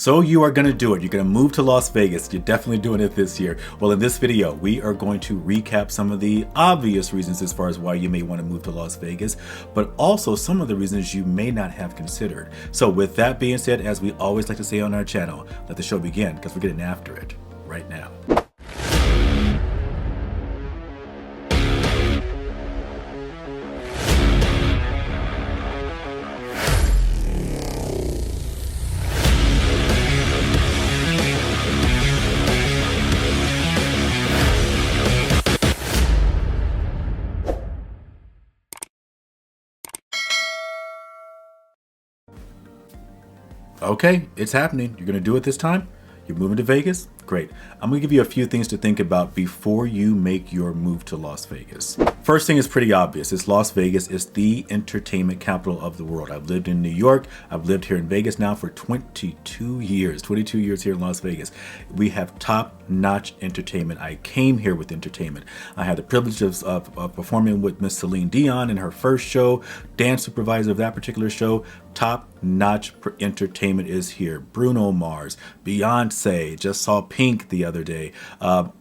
So you are going to do it. You're going to move to Las Vegas. You're definitely doing it this year. Well, in this video, we are going to recap some of the obvious reasons as far as why you may want to move to Las Vegas, but also some of the reasons you may not have considered. So with that being said, as we always like to say on our channel, let the show begin because we're getting after it right now. Okay, it's happening. You're going to do it this time? You're moving to Vegas? Great. I'm going to give you a few things to think about before you make your move to Las Vegas. First thing is pretty obvious. It's Las Vegas. It's the entertainment capital of the world. I've lived in New York. I've lived here in Vegas now for 22 years. 22 years here in Las Vegas. We have top-notch entertainment. I came here with entertainment. I had the privilege of performing with Miss Celine Dion in her first show, dance supervisor of that particular show. Top-notch entertainment is here. Bruno Mars, Beyonce, just saw Pink the other day.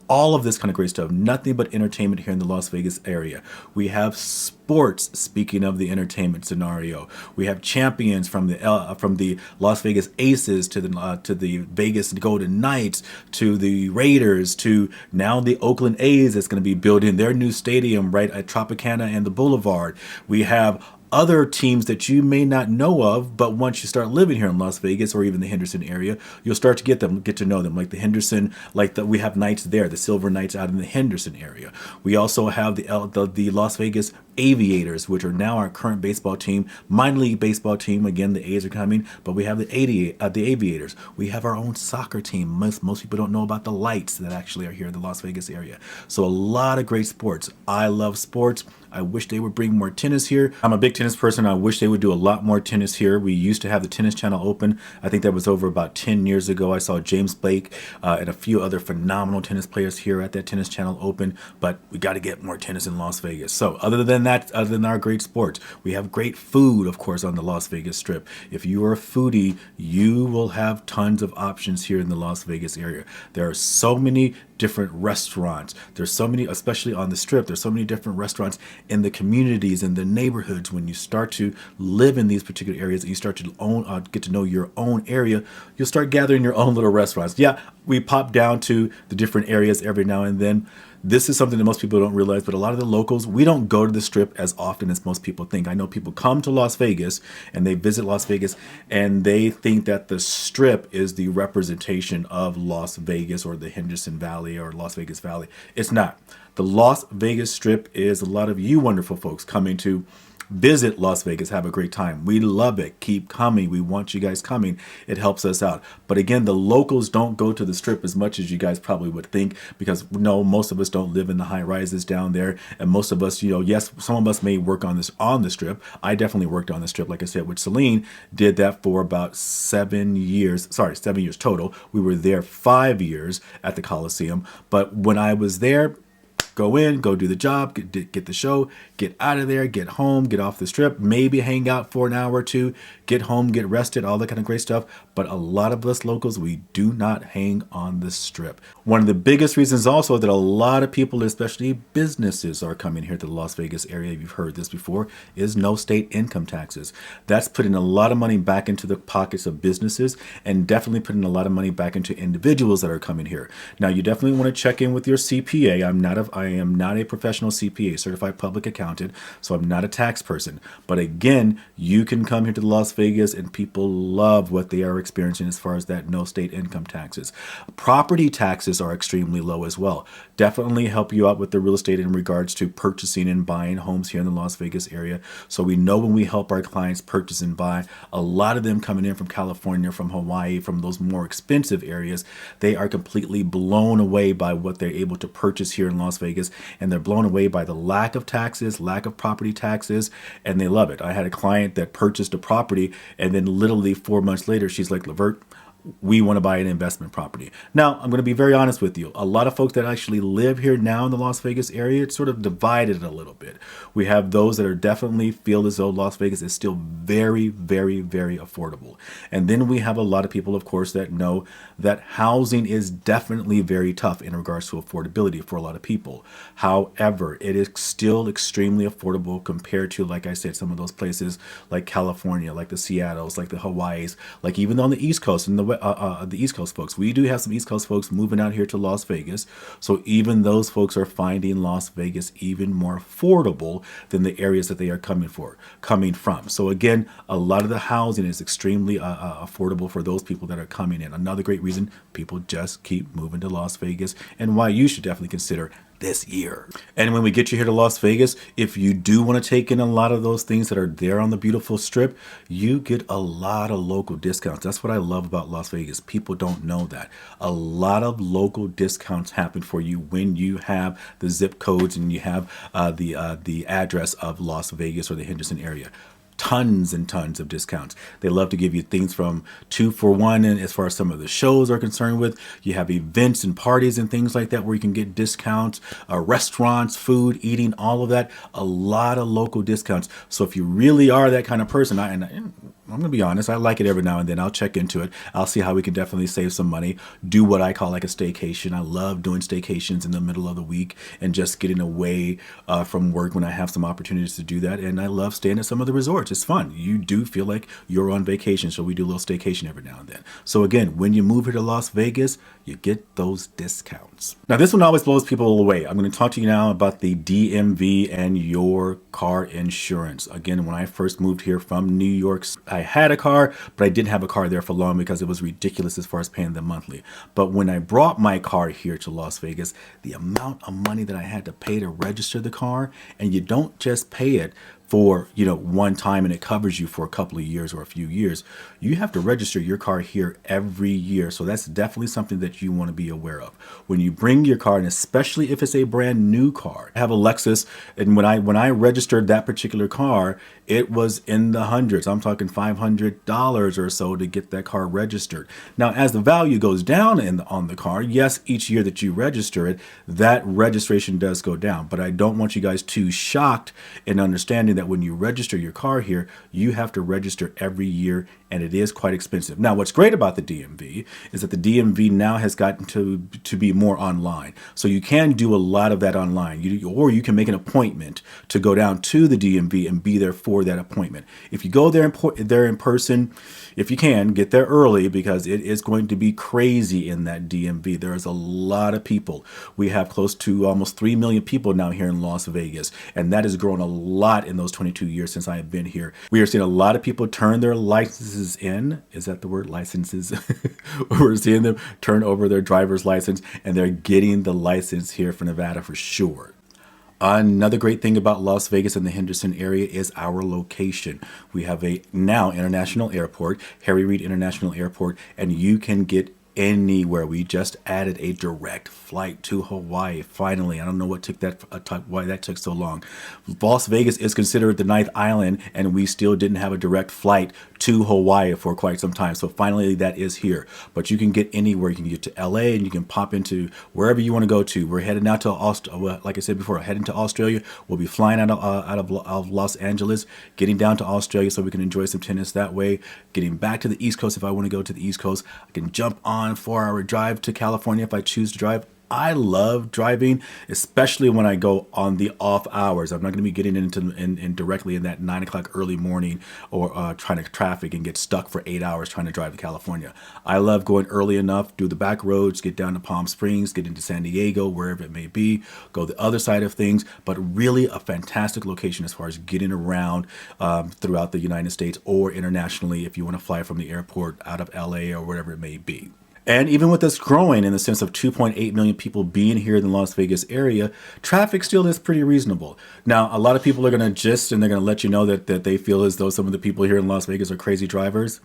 All of this kind of great stuff. Nothing but entertainment here in the Las Vegas area. We have sports. Speaking of the entertainment scenario, we have champions from the Las Vegas Aces to the Vegas Golden Knights to the Raiders to now the Oakland A's that's going to be building their new stadium right at Tropicana and the Boulevard. We have other teams that you may not know of, but once you start living here in Las Vegas or even the Henderson area, you'll start to get to know them. Like the Henderson, we have Knights there, the Silver Knights out in the Henderson area. We also have the Las Vegas Aviators, which are now our current baseball team, minor league baseball team. Again, the A's are coming, but we have the Aviators. We have our own soccer team. Most people don't know about the Lights that actually are here in the Las Vegas area. So a lot of great sports. I love sports. I wish they would bring more tennis here. I'm a big tennis person. I wish they would do a lot more tennis here. We used to have the tennis channel open. I think that was over about 10 years ago. I saw James Blake and a few other phenomenal tennis players here at that tennis channel open, but we got to get more tennis in Las Vegas. So other than our great sports, we have great food, of course, on the Las Vegas Strip. If you are a foodie, you will have tons of options here in the Las Vegas area. There are so many different restaurants. There's so many, especially on the Strip, there's so many different restaurants in the communities, in the neighborhoods. When you start to live in these particular areas and you start to get to know your own area, you'll start gathering your own little restaurants. Yeah, we pop down to the different areas every now and then. This is something that most people don't realize, but a lot of the locals, we don't go to the Strip as often as most people think. I know people come to Las Vegas and they visit Las Vegas and they think that the Strip is the representation of Las Vegas or the Henderson Valley or Las Vegas Valley. It's not. The Las Vegas Strip is a lot of you wonderful folks coming to visit Las Vegas, have a great time. We love it. Keep coming. We want you guys coming. It helps us out. But again, the locals don't go to the Strip as much as you guys probably would think, because no, most of us don't live in the high rises down there. And most of us, yes, some of us may work on the Strip. I definitely worked on the Strip. Like I said, with Celine, did that for about 7 years. Sorry, 7 years total. We were there 5 years at the Coliseum. But when I was there, go in, go do the job, get the show, get out of there, get home, get off the Strip, maybe hang out for an hour or two, get home, get rested, all that kind of great stuff. But a lot of us locals, we do not hang on the Strip. One of the biggest reasons also that a lot of people, especially businesses, are coming here to the Las Vegas area, if you've heard this before, is no state income taxes. That's putting a lot of money back into the pockets of businesses and definitely putting a lot of money back into individuals that are coming here. Now, you definitely want to check in with your CPA. I am not a professional CPA, certified public accountant, so I'm not a tax person. But again, you can come here to Las Vegas and people love what they are experiencing as far as that no state income taxes. Property taxes are extremely low as well. Definitely help you out with the real estate in regards to purchasing and buying homes here in the Las Vegas area. So we know when we help our clients purchase and buy, a lot of them coming in from California, from Hawaii, from those more expensive areas, they are completely blown away by what they're able to purchase here in Las Vegas. And they're blown away by the lack of taxes, lack of property taxes, and they love it. I had a client that purchased a property and then literally 4 months later, she's like, Levert, we want to buy an investment property. Now, I'm going to be very honest with you. A lot of folks that actually live here now in the Las Vegas area, it's sort of divided a little bit. We have those that are definitely feel as though Las Vegas is still very, very, very affordable. And then we have a lot of people, of course, that know that housing is definitely very tough in regards to affordability for a lot of people. However, it is still extremely affordable compared to, like I said, some of those places like California, like the Seattles, like the Hawaiis, like even on the East Coast and the East Coast folks. We do have some East Coast folks moving out here to Las Vegas. So even those folks are finding Las Vegas even more affordable than the areas that they are coming from. So again, a lot of the housing is extremely affordable for those people that are coming in. Another great reason people just keep moving to Las Vegas, and why you should definitely consider this year. And when we get you here to Las Vegas, if you do want to take in a lot of those things that are there on the beautiful strip, you get a lot of local discounts. That's what I love about Las Vegas. People don't know that. A lot of local discounts happen for you when you have the zip codes and you have the address of Las Vegas or the Henderson area. Tons and tons of discounts. They love to give you things from 2 for 1, and as far as some of the shows are concerned with, you have events and parties and things like that where you can get discounts, restaurants, food, eating, all of that. A lot of local discounts. So if you really are that kind of person, I'm going to be honest, I like it every now and then. I'll check into it. I'll see how we can definitely save some money, do what I call like a staycation. I love doing staycations in the middle of the week and just getting away from work when I have some opportunities to do that. And I love staying at some of the resorts. It's fun. You do feel like you're on vacation, so we do a little staycation every now and then. So again, when you move here to Las Vegas, you get those discounts. Now, this one always blows people away. I'm going to talk to you now about the DMV and your car insurance. Again, when I first moved here from New York, I had a car, but I didn't have a car there for long because it was ridiculous as far as paying them monthly. But when I brought my car here to Las Vegas, the amount of money that I had to pay to register the car, and you don't just pay it for, one time and it covers you for a couple of years or a few years. You have to register your car here every year. So that's definitely something that you want to be aware of. When you bring your car, and especially if it's a brand new car. I have a Lexus, and when I registered that particular car, it was in the hundreds. I'm talking $500 or so to get that car registered. Now, as the value goes down on the car, yes, each year that you register it, that registration does go down. But I don't want you guys too shocked in understanding that when you register your car here, you have to register every year, and it is quite expensive. Now, what's great about the DMV is that the DMV now has gotten to be more online. So you can do a lot of that online, or you can make an appointment to go down to the DMV and be there for that appointment. If you go there in person, if you can, get there early, because it is going to be crazy in that DMV. There is a lot of people. We have close to almost 3 million people now here in Las Vegas, and that has grown a lot in those 22 years since I have been here. We are seeing a lot of people turn their licenses in. Is that the word, licenses? We're seeing them turn over their driver's license, and they're getting the license here for Nevada for sure. Another great thing about Las Vegas and the Henderson area is our location. We have a now international airport, Harry Reid International Airport, and you can get anywhere. We just added a direct flight to Hawaii. Finally, I don't know what why that took so long. Las Vegas is considered the 9th island, and we still didn't have a direct flight to Hawaii for quite some time. So finally, that is here. But you can get anywhere. You can get to LA, and you can pop into wherever you want to go to. We're heading out to like I said before, heading to Australia. We'll be flying out of Los Angeles, getting down to Australia so we can enjoy some tennis that way. Getting back to the East Coast if I want to go to the East Coast. I can jump on a 4-hour drive to California if I choose to drive. I love driving, especially when I go on the off hours. I'm not going to be getting into directly in that 9 o'clock early morning or trying to traffic and get stuck for 8 hours trying to drive to California. I love going early enough, do the back roads, get down to Palm Springs, get into San Diego, wherever it may be, go the other side of things, but really a fantastic location as far as getting around throughout the United States or internationally if you want to fly from the airport out of LA or whatever it may be. And even with us growing in the sense of 2.8 million people being here in the Las Vegas area, traffic still is pretty reasonable. Now, a lot of people are going to and they're going to let you know that they feel as though some of the people here in Las Vegas are crazy drivers.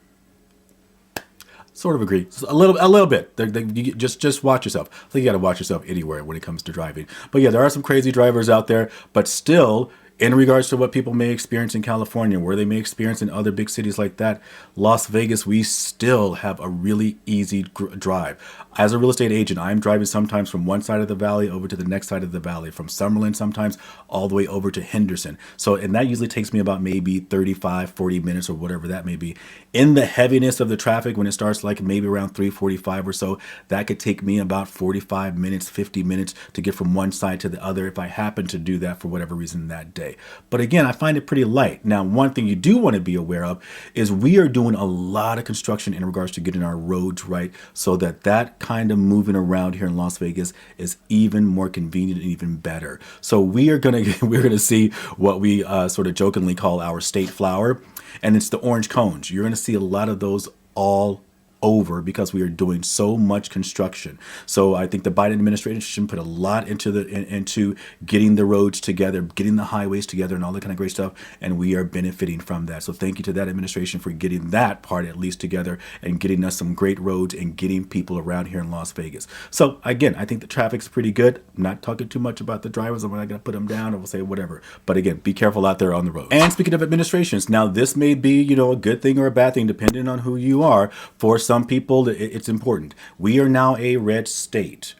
Sort of agree. A little bit. You just watch yourself. I think you got to watch yourself anywhere when it comes to driving. But yeah, there are some crazy drivers out there, but still, In regards to what people may experience in California, where they may experience in other big cities like that, Las Vegas, we still have a really easy drive. As a real estate agent, I'm driving sometimes from one side of the valley over to the next side of the valley, from Summerlin sometimes all the way over to Henderson. So, and that usually takes me about maybe 35, 40 minutes or whatever that may be. In the heaviness of the traffic, when it starts like maybe around 3:45 or so, that could take me about 45 minutes, 50 minutes to get from one side to the other if I happen to do that for whatever reason that day. But again, I find it pretty light. Now, one thing you do want to be aware of is we are doing a lot of construction in regards to getting our roads right, so that that kind of moving around here in Las Vegas is even more convenient and even better. So we're gonna see what we sort of jokingly call our state flower, and it's the orange cones. You're gonna see a lot of those all over because we are doing so much construction. So I think the Biden administration put a lot into getting the roads together, getting the highways together, and all that kind of great stuff, and we are benefiting from that. So thank you to that administration for getting that part at least together and getting us some great roads and getting people around here in Las Vegas. So again, I think the traffic's pretty good. I'm not talking too much about the drivers. I'm not going to put them down or we'll say whatever. But again, be careful out there on the road. And speaking of administrations, now this may be, a good thing or a bad thing depending on who you are. For some people, it's important. We are now a red state.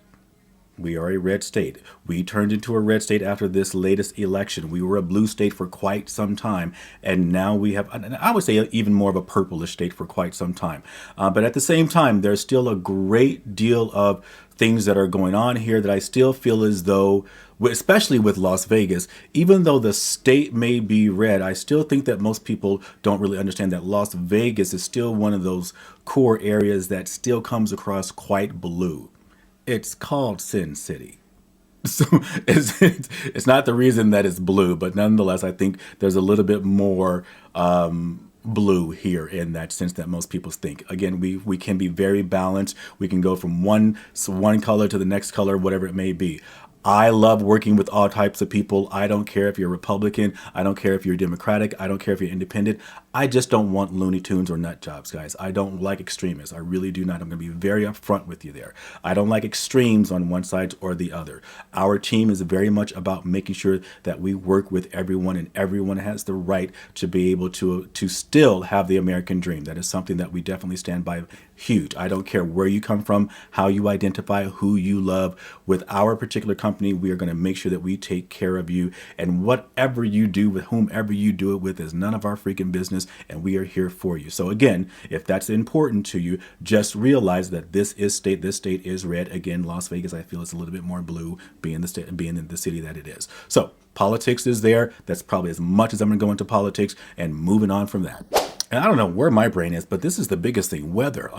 We are a red state. We turned into a red state after this latest election. We were a blue state for quite some time, and now we have, I would say, even more of a purplish state for quite some time. But at the same time, there's still a great deal of things that are going on here that I still feel as though, especially with Las Vegas, even though the state may be red, I still think that most people don't really understand that Las Vegas is still one of those core areas that still comes across quite blue. It's called Sin City. So it's not the reason that it's blue, but nonetheless, I think there's a little bit more blue here in that sense that most people think. Again, we can be very balanced. We can go from one color to the next color, whatever it may be. I love working with all types of people. I don't care if you're Republican. I don't care if you're Democratic. I don't care if you're independent. I just don't want Looney Tunes or nut jobs, guys. I don't like extremists. I really do not. I'm going to be very upfront with you there. I don't like extremes on one side or the other. Our team is very much about making sure that we work with everyone, and everyone has the right to be able to still have the American dream. That is something that we definitely stand by huge. I don't care where you come from, how you identify, who you love. With our particular company, we are going to make sure that we take care of you, and whatever you do with whomever you do it with is none of our freaking business, and we are here for you. So again, if that's important to you, just realize that this state is red. Again, Las Vegas, I feel, is a little bit more blue, being in the city that it is. So politics is there. That's probably as much as I'm going to go into politics, and moving on from that. And I don't know where my brain is, but this is the biggest thing, weather.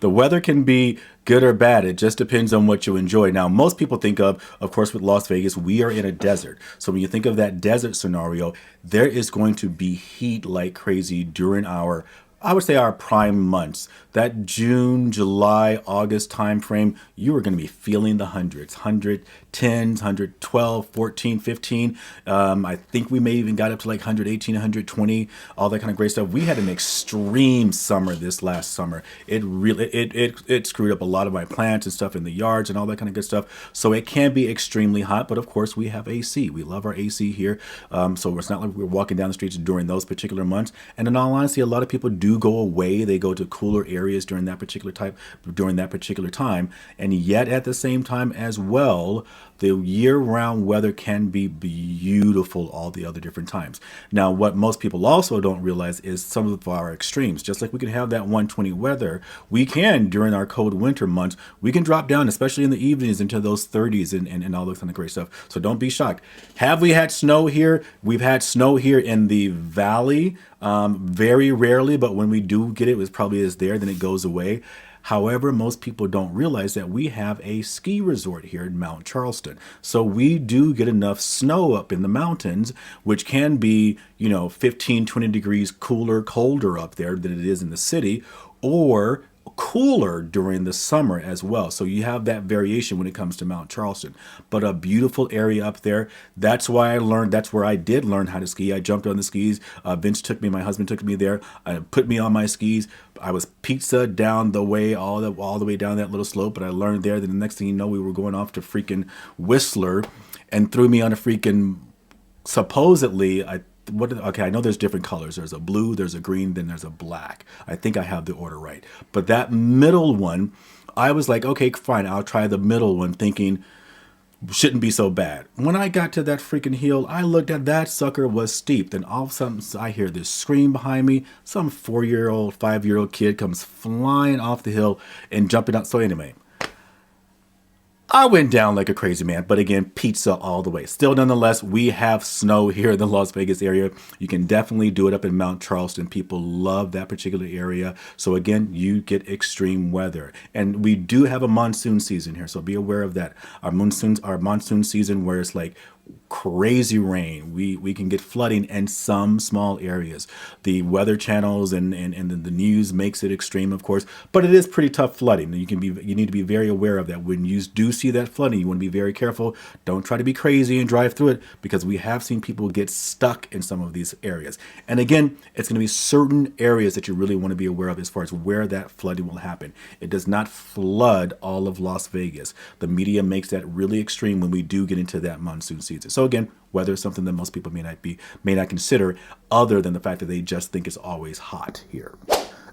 The weather can be good or bad. It just depends on what you enjoy. Now, most people think of course, with Las Vegas, we are in a desert. So when you think of that desert scenario, there is going to be heat like crazy during I would say our prime months. That June, July, August timeframe, you are going to be feeling the hundreds, 110s, 112, 14, 15. I think we may even got up to like 118, 120, all that kind of great stuff. We had an extreme summer this last summer. It really, it screwed up a lot of my plants and stuff in the yards and all that kind of good stuff. So it can be extremely hot, but of course we have AC. We love our AC here. So it's not like we're walking down the streets during those particular months. And in all honesty, a lot of people do go away. They go to cooler areas during that particular time, and yet at the same time as well, the year-round weather can be beautiful all the other different times. Now, what most people also don't realize is some of our extremes. Just like we can have that 120 weather, we can, during our cold winter months, we can drop down, especially in the evenings, into those 30s and all that kind of great stuff. So don't be shocked. Have we had snow here? We've had snow here in the valley, very rarely, but when we do get it, it probably is there, then it goes away. However, most people don't realize that we have a ski resort here in Mount Charleston. So we do get enough snow up in the mountains, which can be, 15, 20 degrees colder up there than it is in the city, or cooler during the summer as well. So you have that variation when it comes to Mount Charleston, but a beautiful area up there. That's where I did learn how to ski. I jumped on the skis. My husband took me there, put me on my skis. I was pizza down the way, all the way down that little slope, but I learned there. Then the next thing you know, we were going off to freaking Whistler and threw me on a freaking supposedly, okay, I know there's different colors. There's a blue, there's a green, then there's a black. I think I have the order right. But that middle one, I was like, okay, fine, I'll try the middle one, thinking shouldn't be so bad. When I got to that freaking hill, I looked at that sucker was steep. Then all of a sudden, I hear this scream behind me. Some 4-year-old, 5-year-old kid comes flying off the hill and jumping out. So anyway, I went down like a crazy man, but again, pizza all the way. Still, nonetheless, we have snow here in the Las Vegas area. You can definitely do it up in Mount Charleston. People love that particular area. So again, you get extreme weather. And we do have a monsoon season here, so be aware of that. Our monsoon season where it's like crazy rain. We can get flooding in some small areas. The weather channels and the news makes it extreme, of course, but it is pretty tough flooding. You need to be very aware of that. When you do see that flooding, you want to be very careful. Don't try to be crazy and drive through it, because we have seen people get stuck in some of these areas. And again, it's going to be certain areas that you really want to be aware of as far as where that flooding will happen. It does not flood all of Las Vegas. The media makes that really extreme when we do get into that monsoon season. So again, weather is something that most people may not consider, other than the fact that they just think it's always hot here.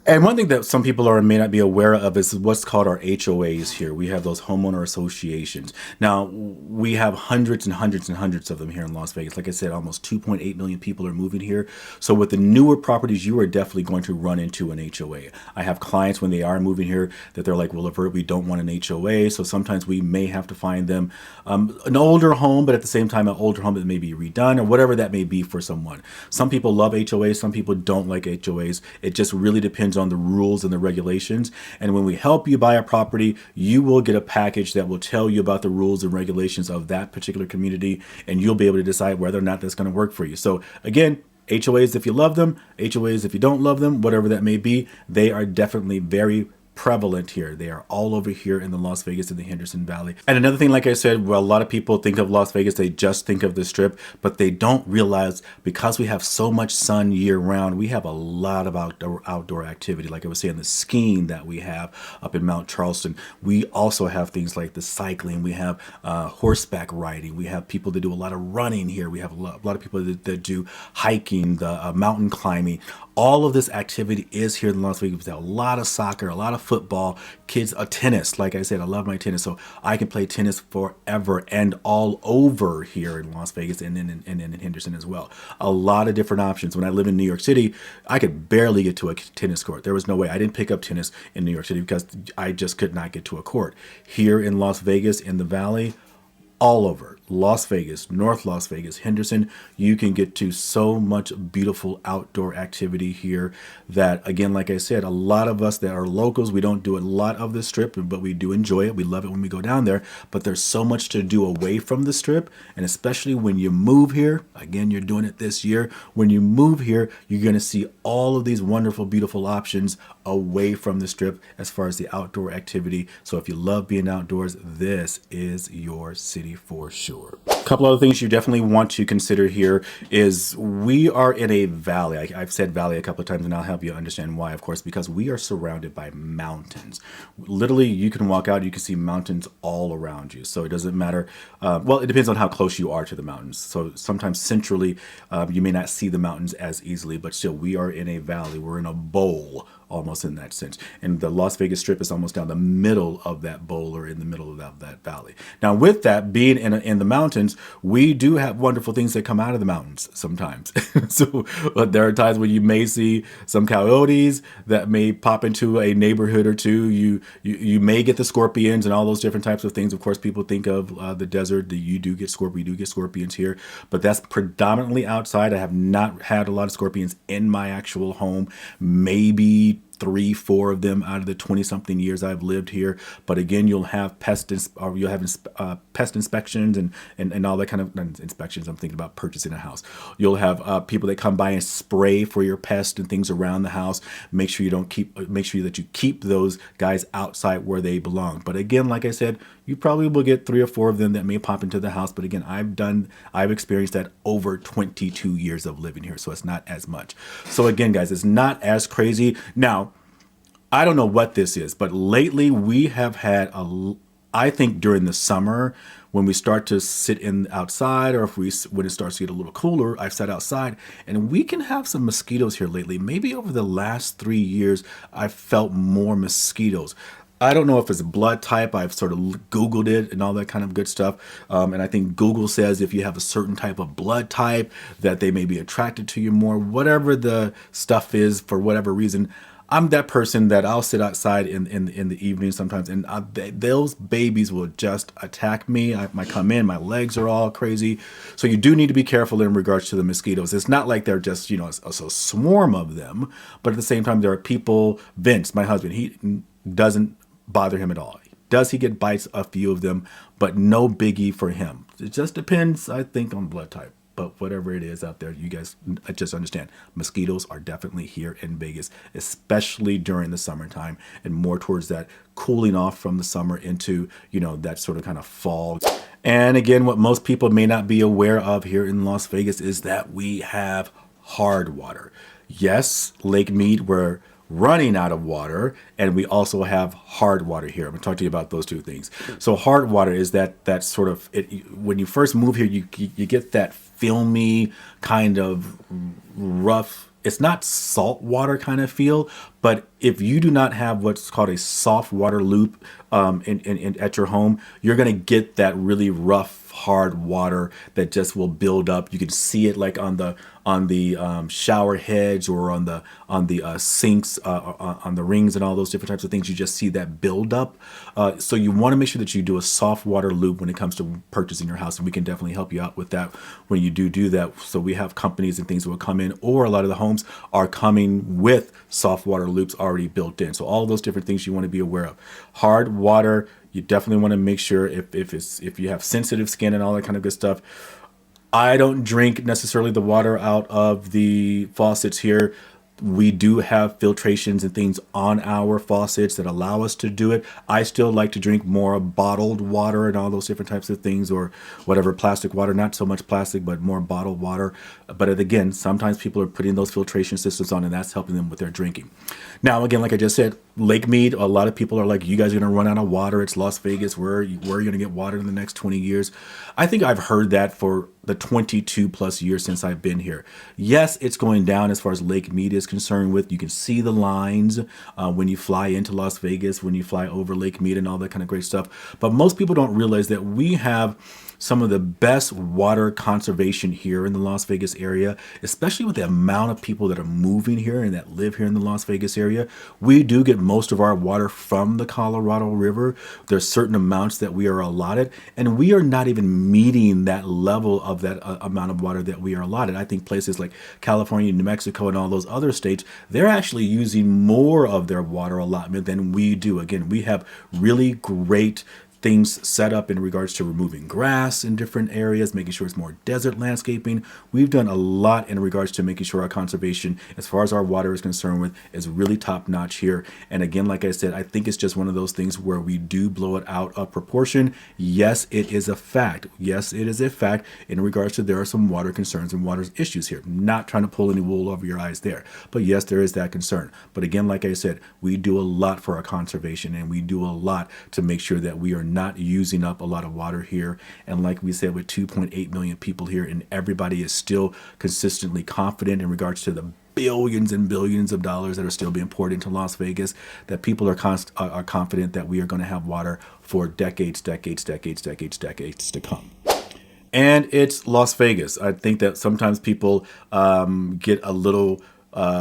And one thing that some people may not be aware of is what's called our HOAs here. We have those homeowner associations. Now, we have hundreds and hundreds and hundreds of them here in Las Vegas. Like I said, almost 2.8 million people are moving here. So with the newer properties, you are definitely going to run into an HOA. I have clients when they are moving here that they're like, well, Levert, we don't want an HOA. So sometimes we may have to find them an older home, but at the same time, an older home that may be redone or whatever that may be for someone. Some people love HOAs. Some people don't like HOAs. It just really depends on the rules and the regulations. And when we help you buy a property, you will get a package that will tell you about the rules and regulations of that particular community, and you'll be able to decide whether or not that's going to work for you. So again, HOAs if you love them, HOAs if you don't love them, whatever that may be, they are definitely very prevalent here. They are all over here in the Las Vegas and the Henderson Valley. And another thing, like I said, well, a lot of people think of Las Vegas, they just think of the Strip, but they don't realize because we have so much sun year round, we have a lot of outdoor activity. Like I was saying, the skiing that we have up in Mount Charleston. We also have things like the cycling. We have horseback riding. We have people that do a lot of running here. We have a lot of people that do hiking, the mountain climbing. All of this activity is here in Las Vegas. We have a lot of soccer, a lot of football, kids, tennis. Like I said, I love my tennis, so I can play tennis forever and all over here in Las Vegas and in Henderson as well. A lot of different options. When I lived in New York City, I could barely get to a tennis court. There was no way. I didn't pick up tennis in New York City because I just could not get to a court. Here in Las Vegas, in the Valley, all over Las Vegas, North Las Vegas, Henderson, you can get to so much beautiful outdoor activity here that, again, like I said, a lot of us that are locals, we don't do a lot of the Strip, but we do enjoy it. We love it when we go down there, but there's so much to do away from the Strip. And especially when you move here, again, you're doing it this year. When you move here, you're going to see all of these wonderful, beautiful options away from the Strip as far as the outdoor activity. So if you love being outdoors, this is your city for sure. A couple other things you definitely want to consider here is we are in a valley. I've said valley a couple of times, and I'll help you understand why, of course, because we are surrounded by mountains. Literally, you can walk out, you can see mountains all around you. So it doesn't matter. Well, it depends on how close you are to the mountains. So sometimes centrally, you may not see the mountains as easily, but still, we are in a valley. We're in a bowl, almost in that sense. And the Las Vegas Strip is almost down the middle of that bowl, or in the middle of that valley. Now, with that being in the mountains, we do have wonderful things that come out of the mountains sometimes. So there are times when you may see some coyotes that may pop into a neighborhood or two. You may get the scorpions and all those different types of things. Of course, people think of the desert. We do get scorpions here, but that's predominantly outside. I have not had a lot of scorpions in my actual home. Maybe 3-4 of them out of the 20-something years I've lived here. But again, you'll have pest inspections and all that kind of inspections. I'm thinking about purchasing a house. You'll have people that come by and spray for your pests and things around the house. Make sure that you keep those guys outside where they belong. But again, like I said, you probably will get 3 or 4 of them that may pop into the house. But again, I've experienced that over 22 years of living here, so it's not as much. So again, guys, it's not as crazy. Now, I don't know what this is, but lately we have had I think during the summer, when we start to sit in outside, or when it starts to get a little cooler, I've sat outside and we can have some mosquitoes here lately. Maybe over the last 3 years, I've felt more mosquitoes. I don't know if it's a blood type. I've sort of Googled it and all that kind of good stuff. And I think Google says if you have a certain type of blood type that they may be attracted to you more, whatever the stuff is, for whatever reason. I'm that person that I'll sit outside in the evening sometimes, and those babies will just attack me. I come in, my legs are all crazy. So you do need to be careful in regards to the mosquitoes. It's not like they're just, a swarm of them, but at the same time, there are people, Vince, my husband, he doesn't bother him at all. Does he get bites? A few of them, but no biggie for him. It just depends, I think, on blood type. But whatever it is out there, you guys just understand, mosquitoes are definitely here in Vegas, especially during the summertime and more towards that cooling off from the summer into, that sort of kind of fall. And again, what most people may not be aware of here in Las Vegas is that we have hard water. Yes, Lake Mead, we're running out of water, and we also have hard water here. I'm going to talk to you about those two things. So hard water is that sort of, when you first move here, you get that filmy kind of rough, it's not salt water kind of feel, but if you do not have what's called a soft water loop at your home, you're going to get that really rough, hard water that just will build up. You can see it like on the shower heads or on the sinks, on the rings and all those different types of things. You just see that build up. So you want to make sure that you do a soft water loop when it comes to purchasing your house, and we can definitely help you out with that when you do that. So we have companies and things that will come in, or a lot of the homes are coming with soft water loops already built in. So all those different things you want to be aware of. Hard water, you definitely want to make sure if you have sensitive skin and all that kind of good stuff. I don't drink necessarily the water out of the faucets here. We do have filtrations and things on our faucets that allow us to do it. I still like to drink more bottled water and all those different types of things, or whatever, plastic water, not so much plastic, but more bottled water. But again, sometimes people are putting those filtration systems on, and that's helping them with their drinking. Now, again, like I just said, Lake Mead, a lot of people are like, you guys are going to run out of water. It's Las Vegas. Where are you going to get water in the next 20 years? I think I've heard that for the 22 plus years since I've been here. Yes, it's going down as far as Lake Mead is concerned with. You can see the lines when you fly into Las Vegas, when you fly over Lake Mead and all that kind of great stuff. But most people don't realize that we have some of the best water conservation here in the Las Vegas area, especially with the amount of people that are moving here and that live here in the Las Vegas area. We do get most of our water from the Colorado River. There's certain amounts that we are allotted, and we are not even meeting that level of that amount of water that we are allotted. I think places like California, New Mexico, and all those other states, they're actually using more of their water allotment than we do. Again, we have really great things set up in regards to removing grass in different areas, making sure it's more desert landscaping. We've done a lot in regards to making sure our conservation, as far as our water is concerned with, is really top notch here. And again, like I said, I think it's just one of those things where we do blow it out of proportion. Yes, it is a fact. Yes, it is a fact in regards to there are some water concerns and water issues here. Not trying to pull any wool over your eyes there. But yes, there is that concern. But again, like I said, we do a lot for our conservation, and we do a lot to make sure that we are not using up a lot of water here. And like we said, with 2.8 million people here, and everybody is still consistently confident in regards to the billions and billions of dollars that are still being poured into Las Vegas, that people are confident that we are going to have water for decades to come. And it's Las Vegas. I think that sometimes people get a little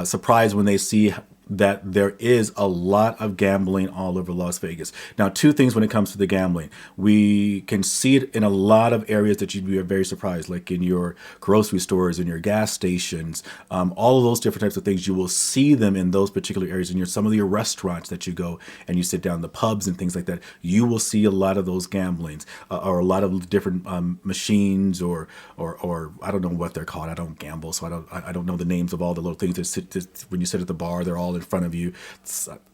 surprised when they see that there is a lot of gambling all over Las Vegas. Now, two things when it comes to the gambling. We can see it in a lot of areas that you'd be very surprised, like in your grocery stores, in your gas stations, all of those different types of things. You will see them in those particular areas. In some of your restaurants that you go and you sit down, the pubs and things like that, you will see a lot of those gamblings, or a lot of different machines, or I don't know what they're called. I don't gamble, so I don't know the names of all the little things that sit when you sit at the bar. They're all in front of you.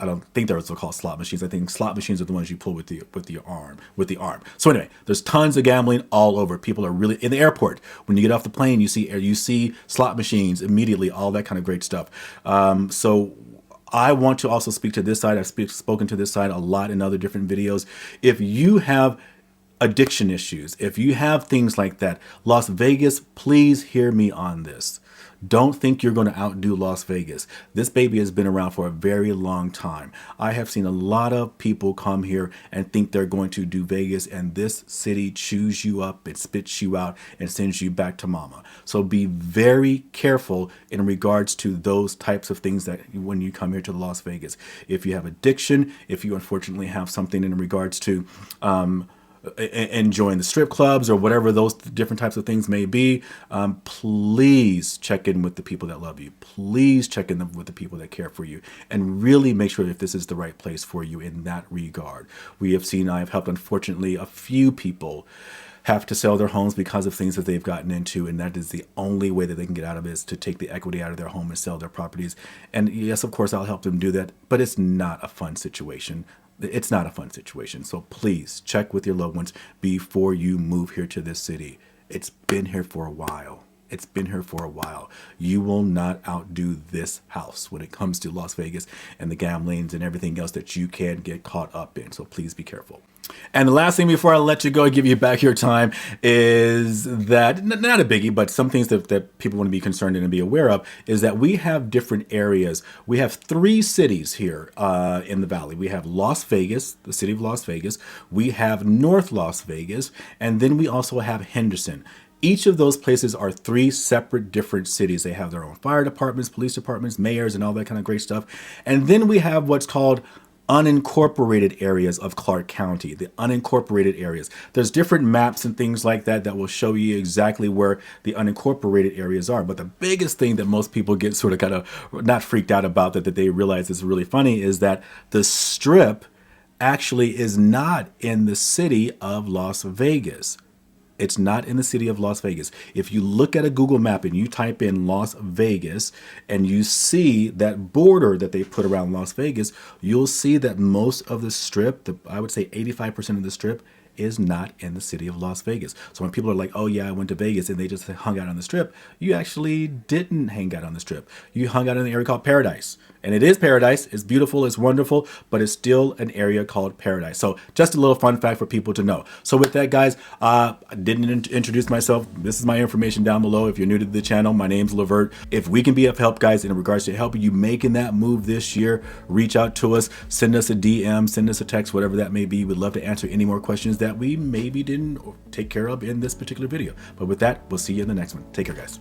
I don't think they're also called slot machines. I think slot machines are the ones you pull with the arm. So anyway, there's tons of gambling all over. People are really in the airport. When you get off the plane, you see slot machines immediately, all that kind of great stuff. So I want to also speak to this side. I've spoken to this side a lot in other different videos. If you have addiction issues, if you have things like that, Las Vegas, please hear me on this. Don't think you're going to outdo Las Vegas. This baby has been around for a very long time. I have seen a lot of people come here and think they're going to do Vegas, and this city chews you up and spits you out and sends you back to mama. So be very careful in regards to those types of things that when you come here to Las Vegas. If you have addiction, if you unfortunately have something in regards to enjoying the strip clubs or whatever those different types of things may be, please check in with the people that love you. Please check in with the people that care for you, and really make sure if this is the right place for you in that regard. We have seen, I have helped, unfortunately, a few people have to sell their homes because of things that they've gotten into, and that is the only way that they can get out of it, is to take the equity out of their home and sell their properties. And yes, of course, I'll help them do that, but it's not a fun situation. It's not a fun situation. So please check with your loved ones before you move here to this city. It's been here for a while. It's been here for a while. You will not outdo this house when it comes to Las Vegas and the gamblings and everything else that you can get caught up in. So please be careful. And the last thing before I let you go and give you back your time is that, not a biggie, but some things that people want to be concerned in and be aware of, is that we have different areas. We have 3 cities here in the Valley. We have Las Vegas, the city of Las Vegas. We have North Las Vegas. And then we also have Henderson. Each of those places are 3 separate different cities. They have their own fire departments, police departments, mayors, and all that kind of great stuff. And then we have what's called unincorporated areas of Clark County, the unincorporated areas. There's different maps and things like that that will show you exactly where the unincorporated areas are. But the biggest thing that most people get sort of kind of not freaked out about, that they realize is really funny, is that the Strip actually is not in the city of Las Vegas. It's not in the city of Las Vegas. If you look at a Google map and you type in Las Vegas and you see that border that they put around Las Vegas, you'll see that most of the Strip, I would say 85% of the Strip, is not in the city of Las Vegas. So when people are like, oh yeah, I went to Vegas and they just hung out on the Strip, you actually didn't hang out on the Strip. You hung out in an area called Paradise. And it is Paradise. It's beautiful. It's wonderful, but it's still an area called Paradise. So just a little fun fact for people to know. So with that, guys, I didn't introduce myself. This is my information down below. If you're new to the channel, my name's Levert. If we can be of help, guys, in regards to helping you making that move this year, reach out to us, send us a DM, send us a text, whatever that may be. We'd love to answer any more questions that we maybe didn't take care of in this particular video. But with that, we'll see you in the next one. Take care, guys.